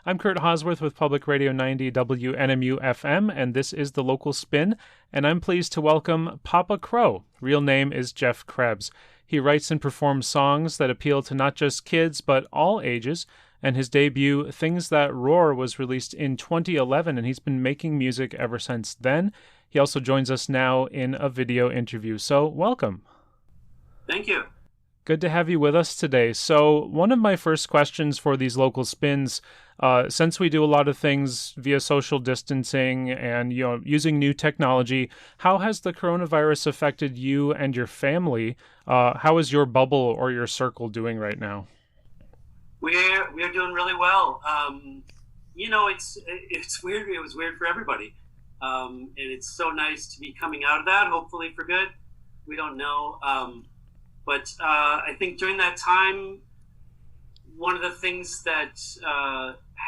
I'm Kurt Hauswirth with Public Radio 90 WNMU-FM, and this is The Local Spin, and I'm pleased to welcome Papa Crow. Real name is Jeff Krebs. He writes and performs songs that appeal to not just kids, but all ages, and his debut, Things That Roar, was released in 2011, and he's been making music ever since then. He also joins us now in a video interview, so welcome. Thank you. Good to have you with us today. So one of my first questions for these local spins, since we do a lot of things via social distancing and using new technology, how has the coronavirus affected you and your family? How is your bubble or your circle doing right now? We're doing really well. It's weird. It was weird for everybody, and it's so nice to be coming out of that. Hopefully for good. We don't know. But I think during that time, one of the things that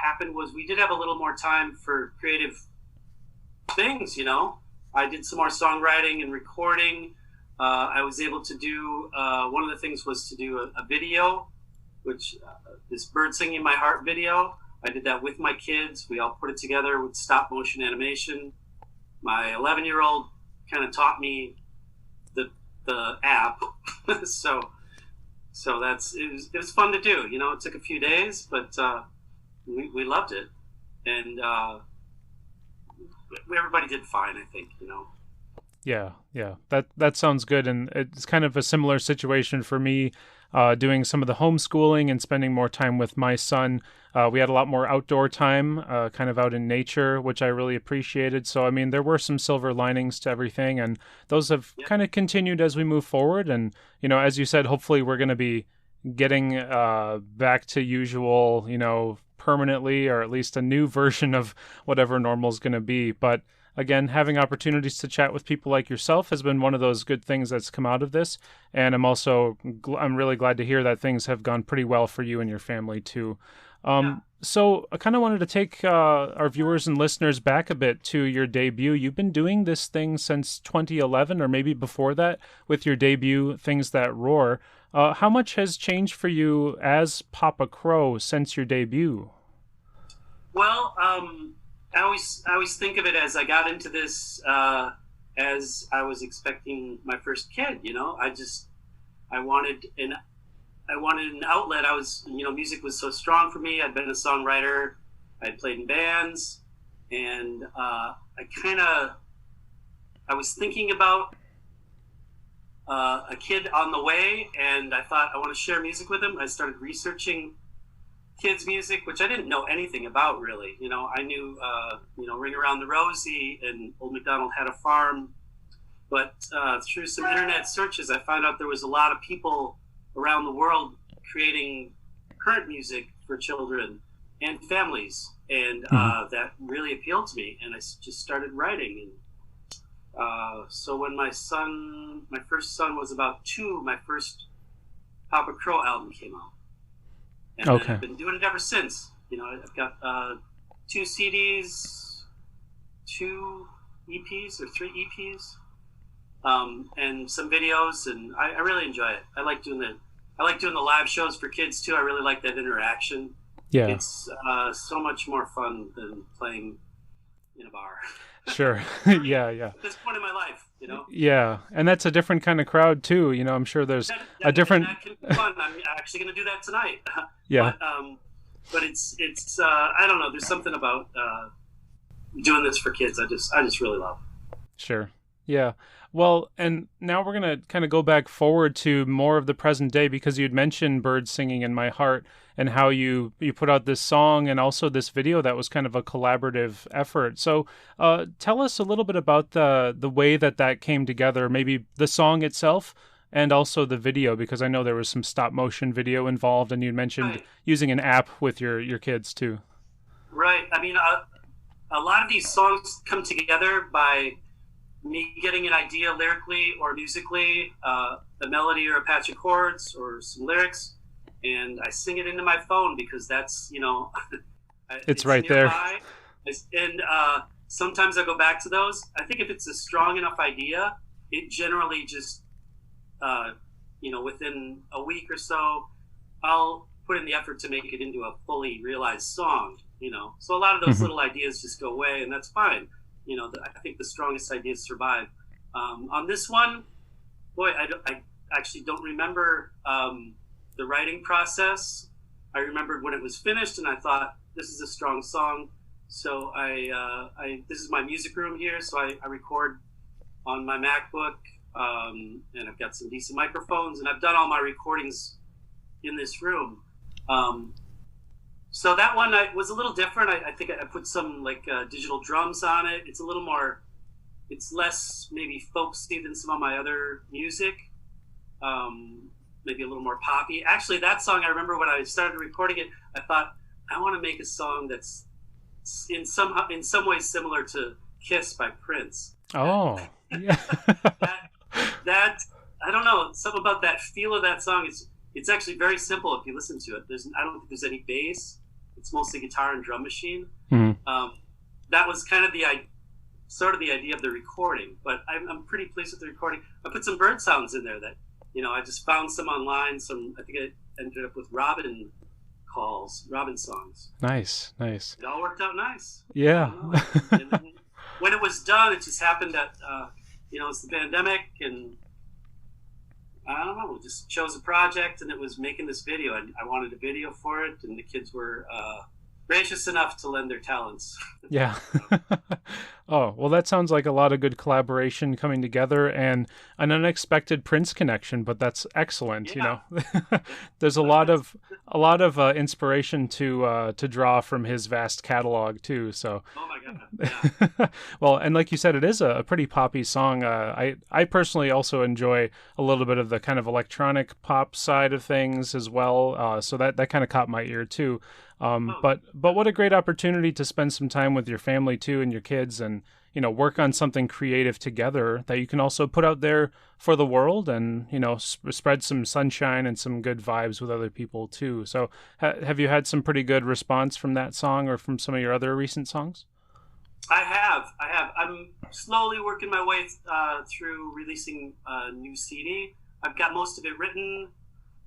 happened was we did have a little more time for creative things, I did some more songwriting and recording. I was able to do, one of the things was to do a video, which this Bird Singing in My Heart video. I did that with my kids. We all put it together with stop motion animation. My 11-year-old kind of taught me the app. so it was fun to do. It took a few days, but we loved it, and everybody did fine, I think. Yeah, that sounds good, and it's kind of a similar situation for me. Doing some of the homeschooling and spending more time with my son. We had a lot more outdoor time, kind of out in nature, which I really appreciated. So, I mean, there were some silver linings to everything, and those have kind of continued as we move forward. And, as you said, hopefully we're going to be getting back to usual, permanently, or at least a new version of whatever normal is going to be. But again, having opportunities to chat with people like yourself has been one of those good things that's come out of this. And I'm really glad to hear that things have gone pretty well for you and your family too. So I kind of wanted to take our viewers and listeners back a bit to your debut. You've been doing this thing since 2011, or maybe before that, with your debut, Things That Roar. How much has changed for you as Papa Crow since your debut? Well, I always think of it as I got into this as I was expecting my first kid. I wanted an outlet. I was, music was so strong for me. I'd been a songwriter. I'd played in bands, and I was thinking about a kid on the way, and I thought I want to share music with him. I started researching kids music, which I didn't know anything about really. I knew, Ring Around the Rosie and Old MacDonald Had a Farm, but through some internet searches, I found out there was a lot of people around the world creating current music for children and families, and that really appealed to me, and I just started writing. And so when my first son was about 2, my first Papa Crow album came out. And I've been doing it ever since. I've got 2 CDs, 2 EPs, or 3 EPs, and some videos, and I really enjoy it. I like doing the live shows for kids too. I really like that interaction. Yeah, it's so much more fun than playing in a bar. Sure. Yeah. At this point in my life, Yeah, and that's a different kind of crowd too. I'm sure there's a different. That can be fun. I'm actually going to do that tonight. Yeah. But it's I don't know. There's something about doing this for kids. I just really love. Sure. Yeah. Well, and now we're going to kind of go back forward to more of the present day, because you'd mentioned Bird Singing in My Heart and how you put out this song and also this video that was kind of a collaborative effort. So tell us a little bit about the way that came together, maybe the song itself and also the video, because I know there was some stop motion video involved, and you mentioned using an app with your kids too. Right. I mean, a lot of these songs come together by me getting an idea lyrically or musically, a melody or a patch of chords or some lyrics, and I sing it into my phone because that's, it's right there. And sometimes I go back to those. I think if it's a strong enough idea, it generally just, within a week or so, I'll put in the effort to make it into a fully realized song. So a lot of those little ideas just go away, and that's fine. I think the strongest ideas survive. On this one, boy, I actually don't remember the writing process. I remembered when it was finished, and I thought, this is a strong song. So this is my music room here, so I record on my MacBook, and I've got some decent microphones, and I've done all my recordings in this room. So that one was a little different. I think I put some digital drums on it. It's a little more, it's less maybe folksy than some of my other music. Maybe a little more poppy. Actually, that song, I remember when I started recording it, I thought, I want to make a song that's in some ways similar to Kiss by Prince. Oh, yeah. that I don't know, something about that feel of that song is, it's actually very simple if you listen to it. I don't think there's any bass. It's mostly guitar and drum machine. Mm-hmm. That was kind of the idea of the recording, but I'm pretty pleased with the recording. I put some bird sounds in there that, I just found some online. I think I ended up with robin songs. Nice. It all worked out nice. Yeah. And then when it was done, it just happened that, it's the pandemic, and I don't know, we just chose a project, and it was making this video. I wanted a video for it, and the kids were gracious enough to lend their talents. Yeah. Oh, well, that sounds like a lot of good collaboration coming together and an unexpected Prince connection, but that's excellent. Yeah. There's a lot of inspiration to draw from his vast catalog too. So. Oh my God. Yeah. Well, and like you said, it is a pretty poppy song. I personally also enjoy a little bit of the kind of electronic pop side of things as well. So that kind of caught my ear too. But what a great opportunity to spend some time with your family too and your kids, and work on something creative together that you can also put out there for the world, and spread some sunshine and some good vibes with other people too. So have you had some pretty good response from that song or from some of your other recent songs? I have. I'm slowly working my way through releasing a new CD. I've got most of it written.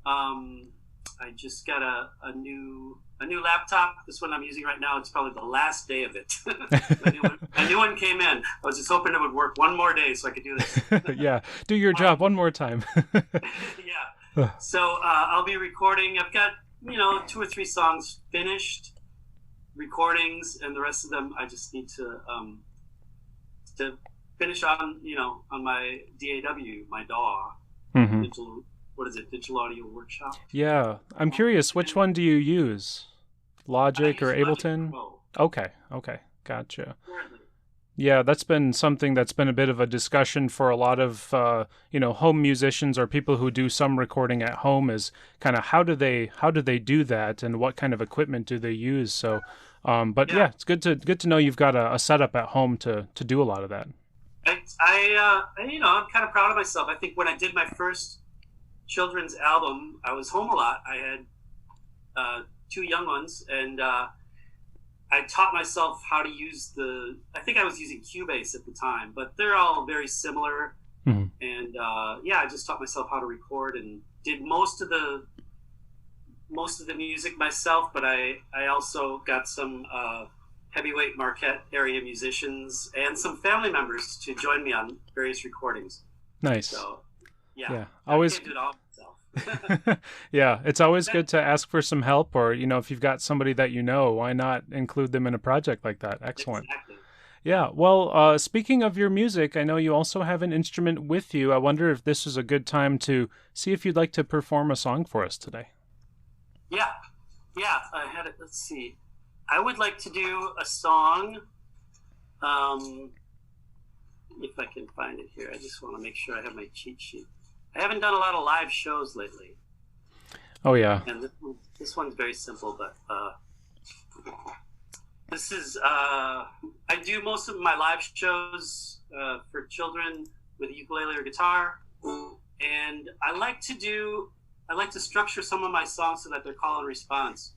I just got a new laptop. This one I'm using right now, it's probably the last day of it. A new one came in. I was just hoping it would work one more day so I could do this. Yeah, do your job one more time. Yeah. So I'll be recording. I've got 2 or 3 songs finished, recordings, and the rest of them I just need to finish on my DAW, my DAW. Mm-hmm. Digital Audio Workshop. Yeah, I'm curious, which one do you use? Logic or Ableton? Okay, gotcha. Currently. Yeah, that's been something that's been a bit of a discussion for a lot of home musicians or people who do some recording at home, is kind of how do they do that, and what kind of equipment do they use? So, yeah, it's good to know you've got a setup at home to do a lot of that. I'm kind of proud of myself. I think when I did my first children's album, I was home a lot. I had 2 young ones, and I taught myself how to use I think I was using Cubase at the time, but they're all very similar. Mm-hmm. And I just taught myself how to record and did most of the music myself, but I also got some heavyweight Marquette area musicians and some family members to join me on various recordings. Nice. So, yeah. Always. I can't do it all myself. Yeah, it's always good to ask for some help, or if you've got somebody that why not include them in a project like that? Excellent. Exactly. Yeah, well, speaking of your music, I know you also have an instrument with you. I wonder if this is a good time to see if you'd like to perform a song for us today. Yeah, I had it. Let's see. I would like to do a song. If I can find it here, I just want to make sure I have my cheat sheet. I haven't done a lot of live shows lately. Oh, yeah. And this one's very simple, but this is, I do most of my live shows for children with a ukulele or guitar. And I like to structure some of my songs so that they're call and response.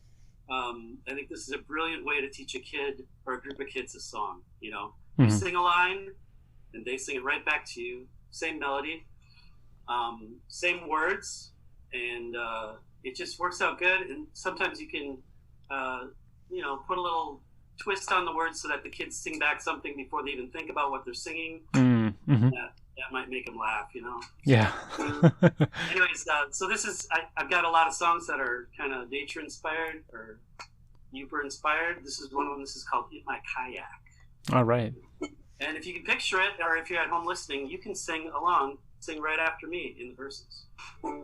I think this is a brilliant way to teach a kid or a group of kids a song. You sing a line, and they sing it right back to you. Same melody, same words, and it just works out good. And sometimes you can put a little twist on the words so that the kids sing back something before they even think about what they're singing. Mm-hmm. That might make them laugh, Yeah. Anyways, so I've got a lot of songs that are kind of nature inspired or Yooper inspired. This is one of them. This is called In My Kayak. All right. And if you can picture it, or if you're at home listening, you can sing along, sing right after me in the verses. There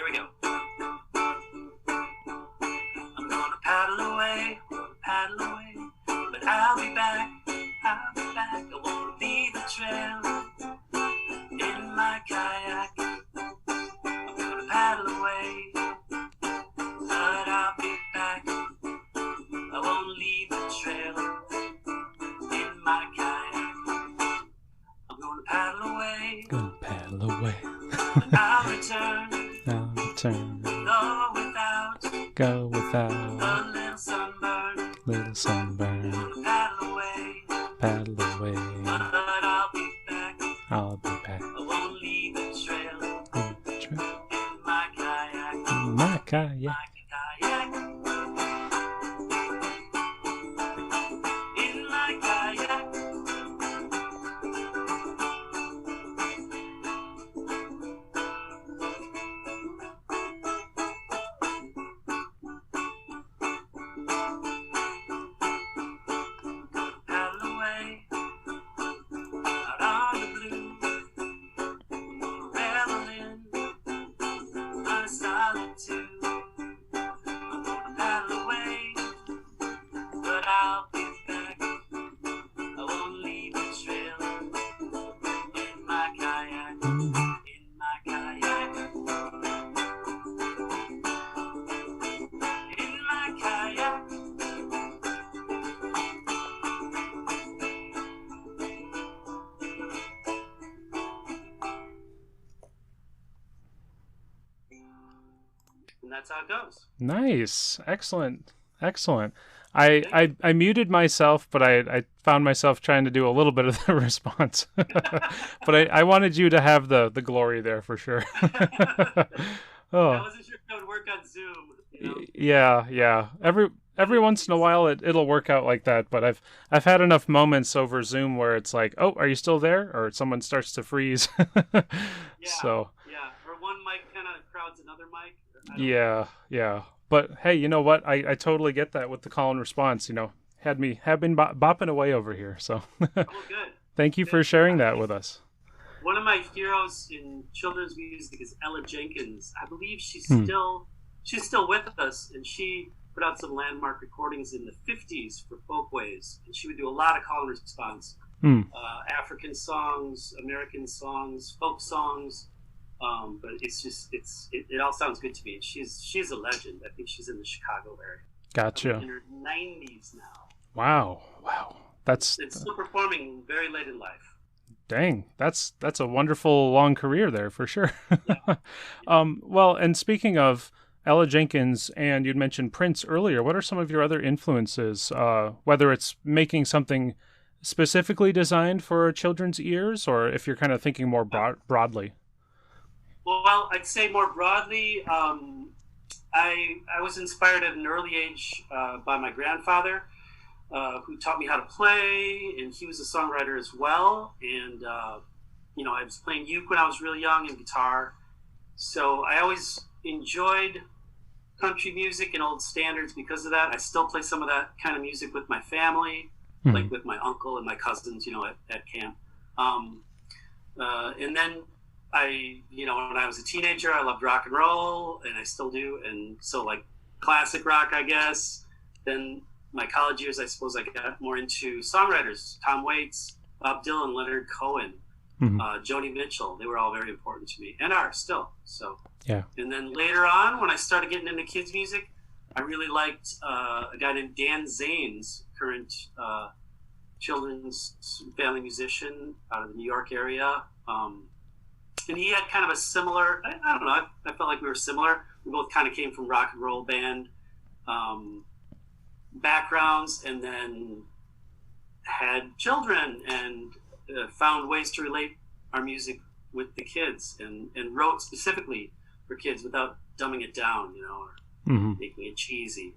we go. I'm gonna paddle away, but I'll be back. I won't leave a trail in my kayak. I'm gonna paddle away, but I'll be back. I won't leave a trail in my kayak. I'm gonna paddle away, but I'll return. Go without a little sunburn. I'm gonna paddle away, but I'll be back. I won't leave a trail in my kayak. My kayak. In my kayak. Paddle away out on the blue. Revel in my solitude. I'm gonna paddle away, but I'll be back. I won't leave a trail in my kayak. In my kayak. In my kayak. And that's how it goes. Nice. Excellent. I muted myself, but I found myself trying to do a little bit of the response. But I wanted you to have the glory there for sure. Oh. I wasn't sure if it would work on Zoom. Yeah. Every once in a while it'll work out like that, but I've had enough moments over Zoom where it's like, oh, are you still there? Or someone starts to freeze. So Yeah. Or one mic kind of crowds another mic. yeah. But hey, you know what? I totally get that with the call and response. Have been bopping away over here. So Good. Thank you for sharing that with us. One of my heroes in children's music is Ella Jenkins. I believe she's still with us, and she put out some landmark recordings in the 50s for Folkways, and she would do a lot of call and response. African songs, American songs, folk songs. But it all sounds good to me. She's a legend. I think she's in the Chicago area. Gotcha. In her 90s now. Wow. And still performing very late in life. Dang, that's a wonderful long career there for sure. Yeah. Well, and speaking of Ella Jenkins, and you'd mentioned Prince earlier, what are some of your other influences? Whether it's making something specifically designed for children's ears, or if you're kind of thinking more broadly. Well, I'd say more broadly, I was inspired at an early age by my grandfather, who taught me how to play, and he was a songwriter as well. And I was playing uke when I was really young and guitar, so I always enjoyed country music and old standards because of that. I still play some of that kind of music with my family, like with my uncle and my cousins, at camp. And then when I was a teenager, I loved rock and roll, and I still do. And so like classic rock, I guess. Then my college years, I suppose I got more into songwriters, Tom Waits, Bob Dylan, Leonard Cohen, Joni Mitchell. They were all very important to me and are still. So, yeah. And then later on, when I started getting into kids music, I really liked a guy named Dan Zanes, current children's family musician out of the New York area. And he had kind of a similar, I don't know, I felt like we were similar. We both kind of came from rock and roll band backgrounds, and then had children and found ways to relate our music with the kids, and wrote specifically for kids without dumbing it down, or making it cheesy.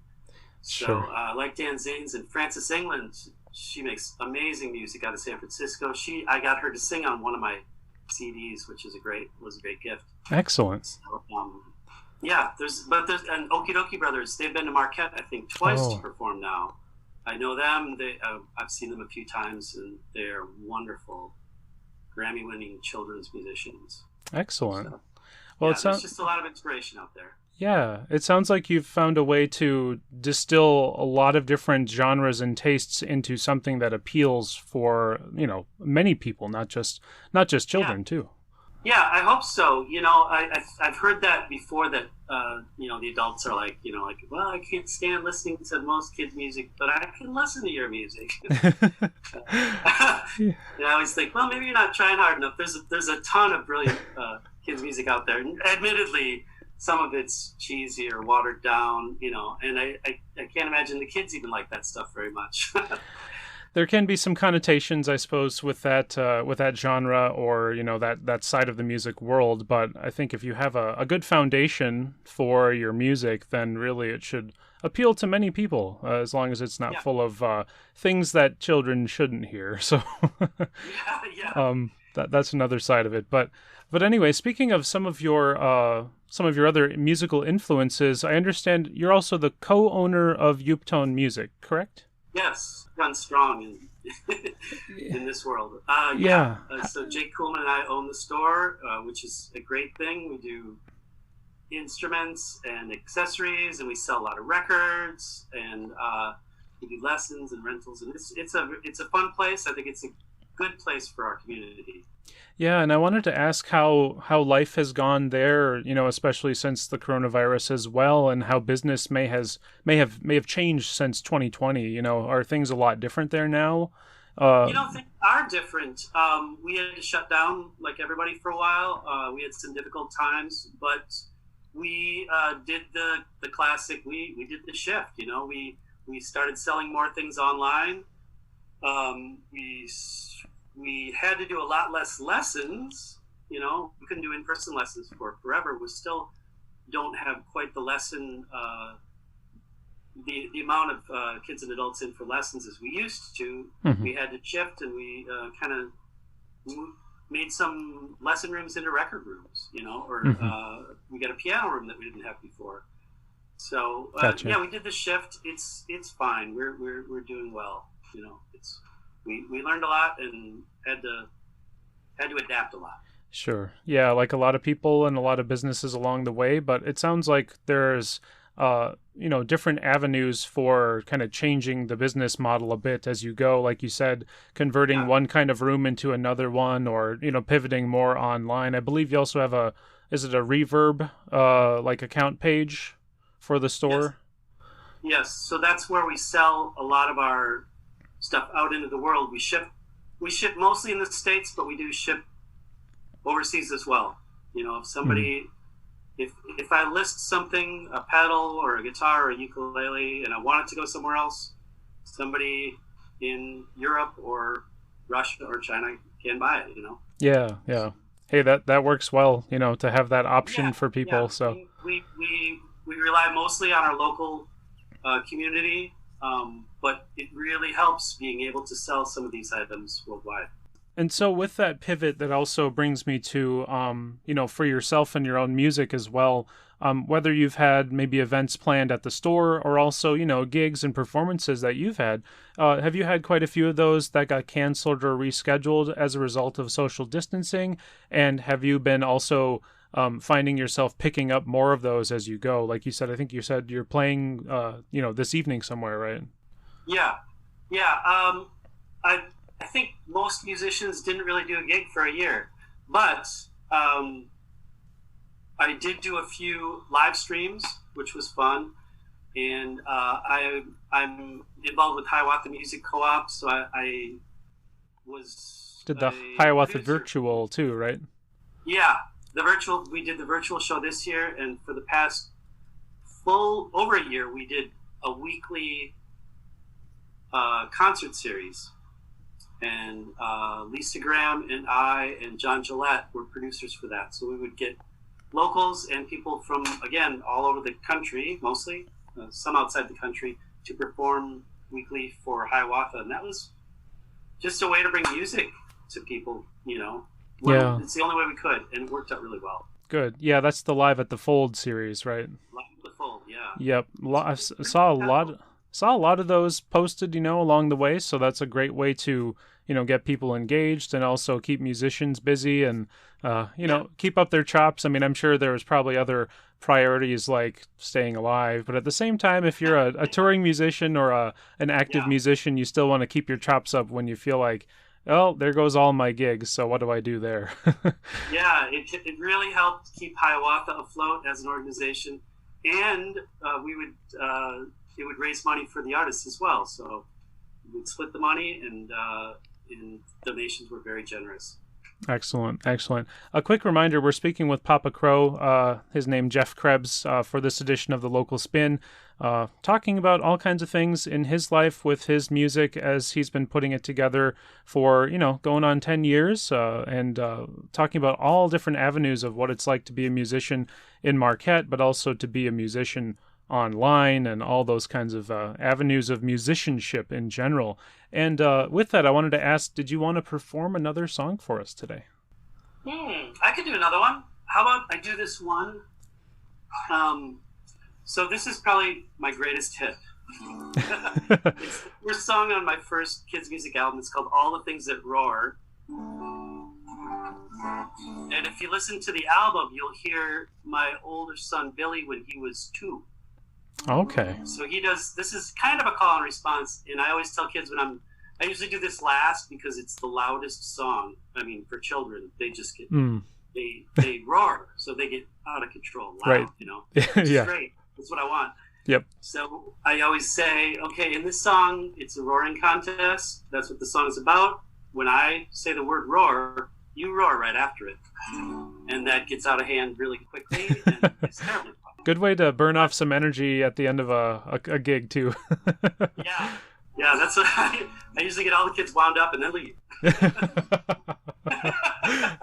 So Sure. like Dan Zanes and Frances England, she makes amazing music out of San Francisco. I got her to sing on one of my CDs, which was a great gift. Excellent. So, yeah, there's and Okie Dokie Brothers. They've been to Marquette, I think, twice to perform now. I know them. I've seen them a few times, and they're wonderful, Grammy-winning children's musicians. Excellent. So, Well, yeah, there's just a lot of inspiration out there. Yeah, it sounds like you've found a way to distill a lot of different genres and tastes into something that appeals for, many people, not just children too. Yeah, I hope so. I've heard that before, that the adults are like, well, I can't stand listening to most kids' music, but I can listen to your music. And I always think, well, maybe you're not trying hard enough. There's a ton of brilliant kids' music out there. And admittedly, some of it's cheesy or watered down, and I can't imagine the kids even like that stuff very much. There can be some connotations, I suppose, with that genre or that side of the music world. But I think if you have a good foundation for your music, then really it should appeal to many people, as long as it's not full of things that children shouldn't hear. So, that's another side of it. But anyway, speaking of some of your other musical influences, I understand you're also the co-owner of Yooptone Music, correct? Yes, gone strong in this world. So Jake Kuhlman and I own the store, which is a great thing. We do instruments and accessories, and we sell a lot of records, and we do lessons and rentals, and it's a fun place. I think it's a good place for our community. Yeah, and I wanted to ask how life has gone there, especially since the coronavirus as well, and how business may have changed since 2020. Are things a lot different there now? Things are different. We had to shut down like everybody for a while. We had some difficult times, but we did the classic. We did the shift. We started selling more things online. We had to do a lot less lessons. We couldn't do in-person lessons for forever. We still don't have quite the lesson, the amount of kids and adults in for lessons as we used to. Mm-hmm. We had to shift, and we kind of made some lesson rooms into record rooms, or we got a piano room that we didn't have before. So Gotcha. We did the shift. It's fine. We're doing well. We learned a lot and had to adapt a lot. Sure. Yeah, like a lot of people and a lot of businesses along the way, but it sounds like there's different avenues for kind of changing the business model a bit as you go, like you said, converting one kind of room into another one, or pivoting more online. I believe you also have is it a Reverb like account page for the store? Yes. So that's where we sell a lot of our stuff out into the world. We ship mostly in the States, but we do ship overseas as well. If somebody, if I list something, a pedal or a guitar or a ukulele, and I want it to go somewhere else, somebody in Europe or Russia or China can buy it. Yeah. Hey, that works well. To have that option for people. So we rely mostly on our local community. But it really helps being able to sell some of these items worldwide. And so with that pivot, that also brings me to, for yourself and your own music as well, whether you've had maybe events planned at the store or also, gigs and performances that you've had. Have you had quite a few of those that got canceled or rescheduled as a result of social distancing? And have you been also finding yourself picking up more of those as you go? Like you said, I think you said you're playing, this evening somewhere, right? Yeah. I think most musicians didn't really do a gig for a year, but I did do a few live streams, which was fun, and I'm involved with Hiawatha Music Co-op, so I was did the Hiawatha Virtual too, right? Yeah, we did the virtual show this year, and for the past over a year, we did a weekly concert series, and Lisa Graham and I and John Gillette were producers for that. So we would get locals and people from, again, all over the country, mostly some outside the country, to perform weekly for Hiawatha, and that was just a way to bring music to people, Yeah. It's the only way we could, and it worked out really well. Good. Yeah, that's the Live at the Fold series, right? Live at the Fold, yeah. Yep. Saw a lot of those posted, along the way, so that's a great way to, get people engaged and also keep musicians busy and, keep up their chops. I mean, I'm sure there was probably other priorities like staying alive, but at the same time, if you're a touring musician or an active musician, you still want to keep your chops up when you feel like, oh, there goes all my gigs, so what do I do there? Yeah, it really helped keep Hiawatha afloat as an organization, and it would raise money for the artists as well. So we'd split the money, and donations were very generous. Excellent. A quick reminder, we're speaking with Papa Crow, his name Jeff Krebs, for this edition of The Local Spin, talking about all kinds of things in his life with his music as he's been putting it together for, going on 10 years, and talking about all different avenues of what it's like to be a musician in Marquette, but also to be a musician online and all those kinds of avenues of musicianship in general. And with that, I wanted to ask, did you want to perform another song for us today? I could do another one. How about I do this one? So this is probably my greatest hit. It's the first song on my first kids' music album. It's called All the Things That Roar. And if you listen to the album, you'll hear my older son, Billy, when he was 2. Okay. So this is kind of a call and response, and I always tell kids I usually do this last because it's the loudest song. I mean, for children, they just get, they roar, so they get out of control, loud, right. Which is great. That's what I want. Yep. So I always say, okay, in this song, it's a roaring contest. That's what the song is about. When I say the word roar, you roar right after it. And that gets out of hand really quickly, and it's terribly fun. Good way to burn off some energy at the end of a gig, too. Yeah, that's what I usually get all the kids wound up and then leave.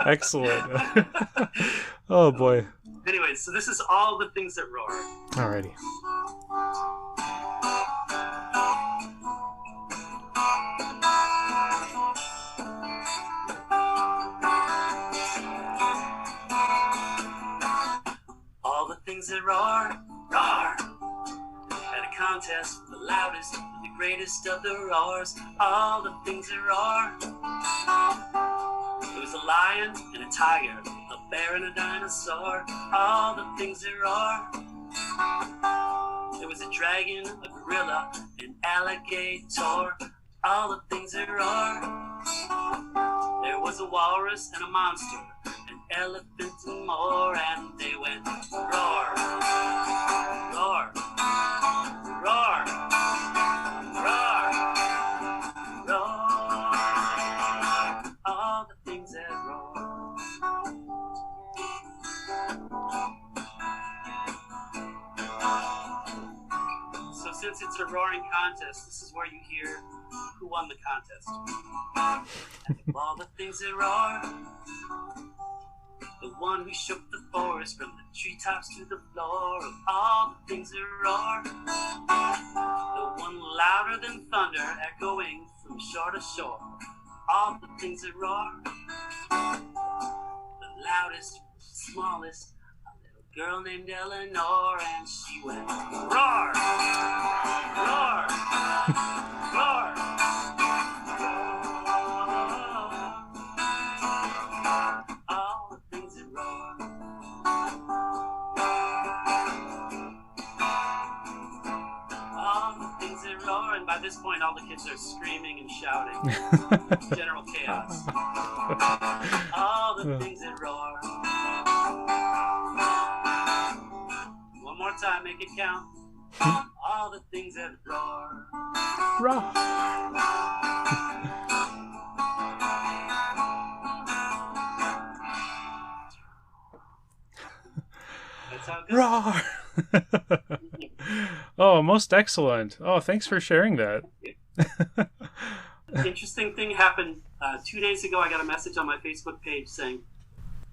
Excellent. Oh, boy. Anyway, so this is All the Things That Roar. Alrighty. All the things that roar, roar. At a contest, the loudest, the greatest of the roars. All the things that roar. There was a lion and a tiger, a bear and a dinosaur. All the things that roar. There was a dragon, a gorilla, an alligator. All the things that roar. There was a walrus and a monster, an elephant and more, and they went roar, roar, roar, roar, roar. All the things that roar. So since it's a roaring contest, this is where you hear who won the contest. And all the things that roar. The one who shook the forest from the treetops to the floor. Of all the things that roar. The one louder than thunder, echoing from shore to shore. All the things that roar. The loudest, smallest, a little girl named Eleanor, and she went roar, roar, roar, roar. All the things that roar. All the things that roar. And by this point, all the kids are screaming and shouting. General chaos. All the things that roar. One more time, make it count. All the things that roar. Roar. That's how it goes. Roar. Oh, most excellent. Oh, thanks for sharing that. Interesting thing happened 2 days ago. I got a message on my Facebook page saying,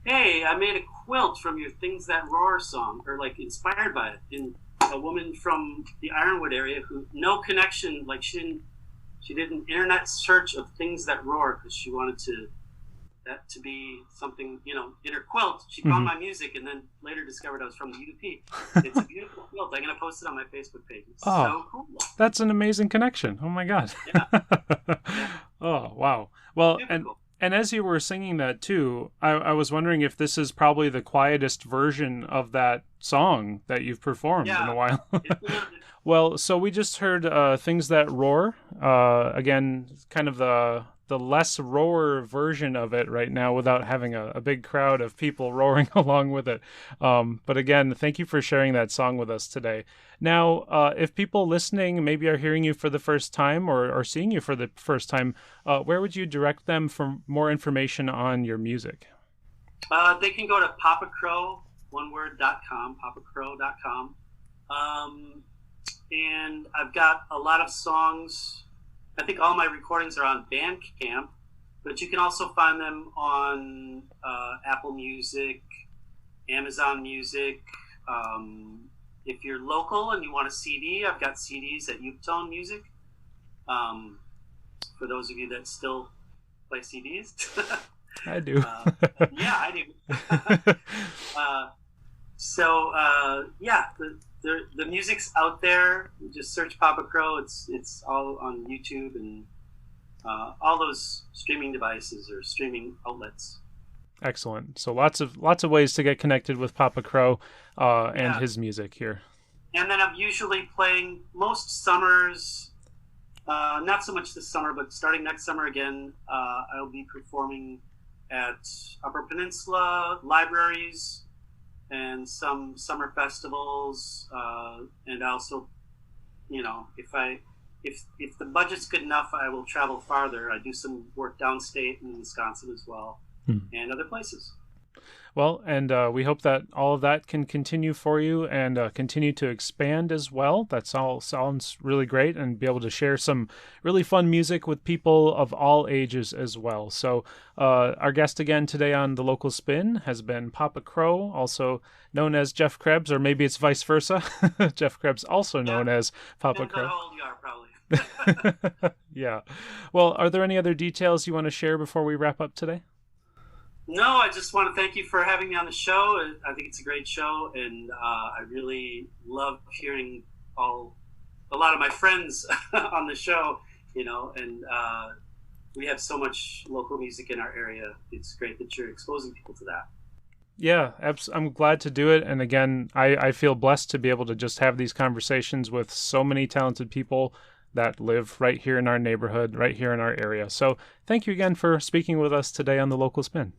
"Hey, I made a quilt from your Things That Roar song," or like inspired by it. And a woman from the Ironwood area who no connection, like she did an internet search of things that roar because she wanted that to be something, in her quilt. She found my music and then later discovered I was from the UP. It's a beautiful quilt. I'm going to post it on my Facebook page. It's so cool. That's an amazing connection. Oh my God. Yeah. Yeah. Oh, wow. Well, Beautiful. and as you were singing that too, I was wondering if this is probably the quietest version of that song that you've performed in a while. Well, so we just heard Things That Roar. Again, kind of the less roar version of it right now without having a big crowd of people roaring along with it. But again, thank you for sharing that song with us today. Now, if people listening maybe are hearing you for the first time or seeing you for the first time, where would you direct them for more information on your music? They can go to papacrow.com, papacrow.com. And I've got a lot of songs. I think all my recordings are on Bandcamp, but you can also find them on Apple Music, Amazon Music. If you're local and you want a CD, I've got CDs at Yooptone Music. For those of you that still play CDs. I do. Yeah, I do. The music's out there. You just search Papa Crow. It's all on YouTube and all those streaming devices or streaming outlets. Excellent. So lots of ways to get connected with Papa Crow and his music here. And then I'm usually playing most summers. Not so much this summer, but starting next summer again, I'll be performing at Upper Peninsula libraries and some summer festivals, and also, if the budget's good enough, I will travel farther. I do some work downstate in Wisconsin as well, and other places. Well, and we hope that all of that can continue for you and continue to expand as well. That all sounds really great, and be able to share some really fun music with people of all ages as well. So our guest again today on The Local Spin has been Papa Crow, also known as Jeff Krebs, or maybe it's vice versa. Jeff Krebs, also known as Papa Crow. How old you are, probably. Yeah. Well, are there any other details you want to share before we wrap up today? No, I just want to thank you for having me on the show. I think it's a great show, and I really love hearing a lot of my friends on the show, and we have so much local music in our area. It's great that you're exposing people to that. Yeah, I'm glad to do it. And again, I feel blessed to be able to just have these conversations with so many talented people that live right here in our neighborhood, right here in our area. So thank you again for speaking with us today on The Local Spin.